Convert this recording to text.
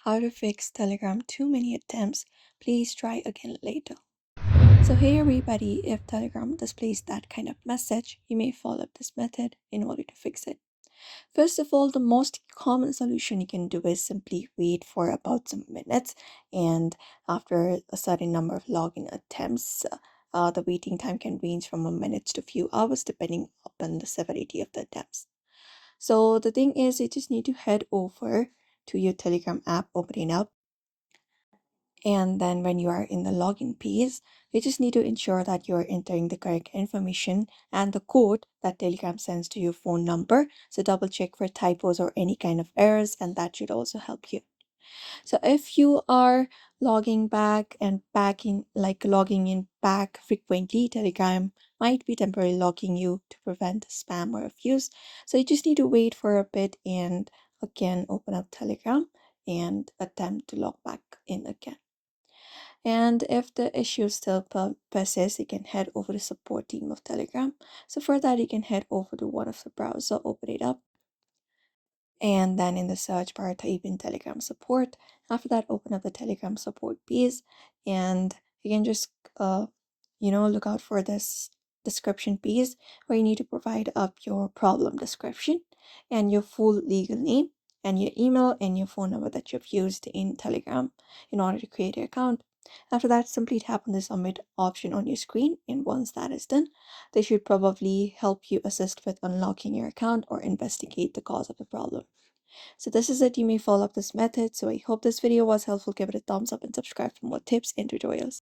how to fix Telegram too many attempts. Please try again later. So hey everybody, if Telegram displays that kind of message, you may follow this method in order to fix it. First of all, the most common solution you can do is simply wait for about some minutes, and after a certain number of login attempts, the waiting time can range from a minute to a few hours depending upon the severity of the attempts. So the thing is, you just need to head over to your Telegram app, open it up, and then when you are in the login page, you just need to ensure that you're entering the correct information and the code that Telegram sends to your phone number. So double check for typos or any kind of errors, and that should also help you. So if you are logging back and back in, like logging in back frequently, Telegram might be temporarily locking you to prevent spam or abuse. So you just need to wait for a bit and again open up Telegram and attempt to log back in again. And if the issue still persists, you can head over to support team of Telegram. So for that, you can head over to one of the browser, open it up, and then in the search bar type in Telegram support. After that, open up the Telegram support page, and you can just look out for this description page where you need to provide up your problem description and your full legal name and your email and your phone number that you've used in Telegram in order to create your account. After that, simply tap on the submit option on your screen, and once that is done, they should probably help you assist with unlocking your account or investigate the cause of the problem. So this is it. You may follow up this method. So I hope this video was helpful. Give it a thumbs up and subscribe for more tips and tutorials.